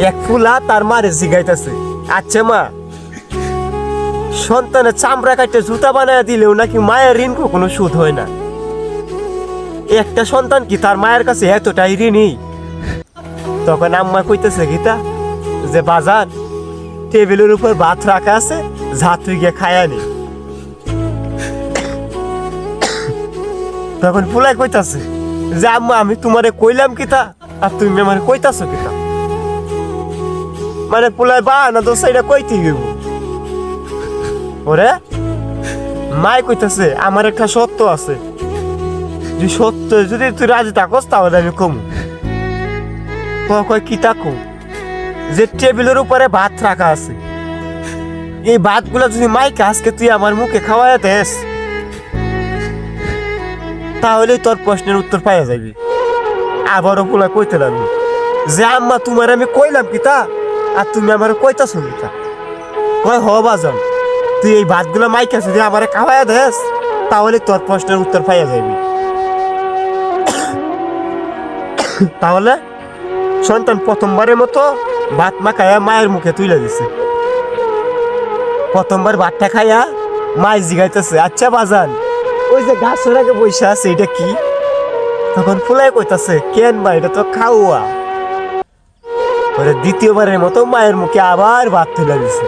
এক ফুলা তার মারে জিগাইতেছে, আচ্ছা মা, সন্তানের চামড়া কাটতে জুতা বানায় দিলেও নাকি মায়ের ঋণ কখনো শোধ হয় না। একটা সন্তান কি তার মায়ের কাছে এতটাই ঋণী? তখন আম্মা কইতেছে গীতা যে বাজার টেবিলের উপর ভাত রাখা আছে, যা তুই গিয়ে খায়া নি। তখন ফুলাই কইতাছে যে আম্মা আমি তোমারে কইলাম কিতা আর তুমি আমার কইতাছো কিতা? মানে ফুলাই বা না দোষ এটা কইতে গেব ওরে। মাই কইতাছে আমার একটা সত্য আছে, যে সত্য যদি তুই রাজি থাকস তাহলে আমি কমু। কয় কিতা কম? যে টেবিলের উপরে ভাত রাখা আছে, এই ভাতগুলা যদি মাইকে আজকে তুই আমার মুখে খাওয়াই দেস তাহলে তোর প্রশ্নের উত্তর পাইয়া যাবি। আবারও পোলা কইতে লাগলো যে আম্মা তোমার আমি কইলাম কিতা আর তুমি আমার কইতাছ কিতা? কয় হ বাজান, তুই এই ভাতগুলা মাইকে যদি আমার খাওয়াই দেস তাহলে তোর প্রশ্নের উত্তর পাইয়া যাবি। তাহলে সন্তান প্রথমবারের মতো ভাত মাখাইয়া মায়ের মুখে তুলে দিছে। প্রথমবার ভাতটা খাইয়া মাই জিগাইতেছে, আচ্ছা বাজান ওই যে গাছের আগে বসে আছে এটা কি? তখন ফুলাই কইতাছে, কেন ভাই এটা তো খাওয়া। পরে দ্বিতীয়বারের মতো মায়ের মুখে আবার ভাত তুলে দিছে।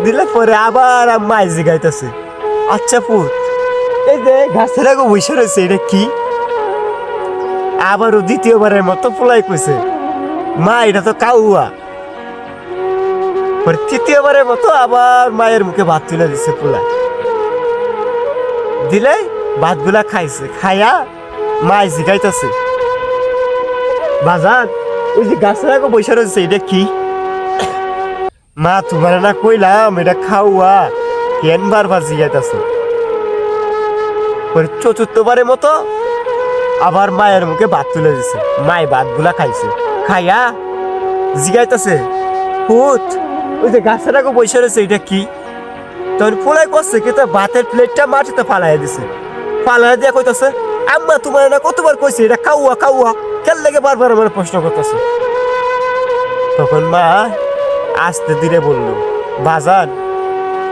দিলে পরে আবার মাই জিগাইতেছে, আচ্ছা পুত এই যে গাছের আগে বসে রয়েছে এটা কি? আবারও দ্বিতীয়বারের মতো ফুলাই কইছে, মা এটা তো কাউয়া। পরে তৃতীয়বারের মতো আবার মায়ের মুখে ভাত তুলে দিছে ফুলা। দিলে ভাতগুলা খাইছে, খাইয়া মাই জিগাইতেছে, বাজার ওই যে গাছের আগে বসে রয়েছে এটা কি? মা তোমার না কইলাম এটা খাওয়া, কেন বারবার জিগাইতেছে? পরে চতুর্থবারের মতো আবার মায়ের মুখে ভাত তুলে দিছে। মাই ভাতগুলা খাইছে, খাইয়া জিগাইতেছে, পুত ওই যে গাছের আগে বসে রয়েছে এটা কি? তখন ফুলাই করছে কিন্তু ভাতের প্লেটটা মাটিতে ফালাই দিছে। ফালাই দিয়ে কইতাছে, আম্মা তোমার না কতবার কইছে এটা খাওয়া খাওয়া, কেন লেগে বারবার আমার প্রশ্ন করতেছে? তখন মা আস্তে ধীরে বলল, বাজান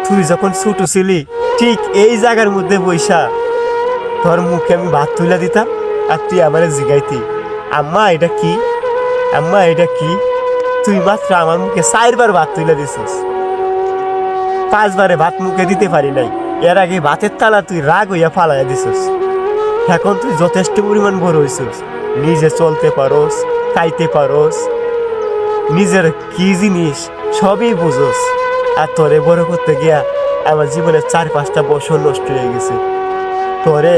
তুই যখন ছোট ছিলি ঠিক এই জায়গার মধ্যে বইসা তোর মুখে আমি ভাত তুলে দিতাম আর তুই আমারে জিগাইতি, আম্মা এটা কি, আম্মা এটা কি? তুই মাত্র আমার মুখে 4 বার ভাত তুলে দিছিস, 5 বারে ভাত মুখে দিতে পারি নাই। এর আগে ভাতের তালা তুই রাগ হইয়া ফালাইয়া দিছিস। এখন তুই যথেষ্ট পরিমাণ বড় হইছিস, নিজে চলতে পারোস, খাইতে পারোস, নিজের কি জিনিস সবই বুঝোস। আর তোরে বড় করতে গিয়া আমার জীবনের 4-5টা বছর নষ্ট হয়ে গেছে। তোরে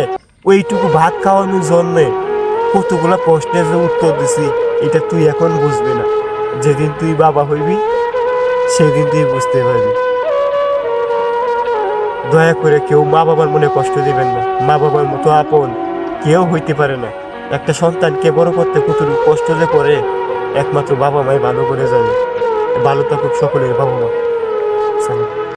ওইটুকু ভাত খাওয়ানোর জন্যে কতগুলা প্রশ্নের যে উত্তর দিছি এটা তুই এখন বুঝবি না। যেদিন তুই বাবা হইবি সেদিন তুই বুঝতে পারবি। দয়া করে কেউ মা বাবার মনে কষ্ট দিবেন না। মা বাবার মতো আপন কেউ হইতে পারে না। একটা সন্তানকে বড় করতে কতটুকু কষ্ট যে করে একমাত্র বাবা মাই ভালো করে জানে। ভালো থাকুক সকলের বাবা মা।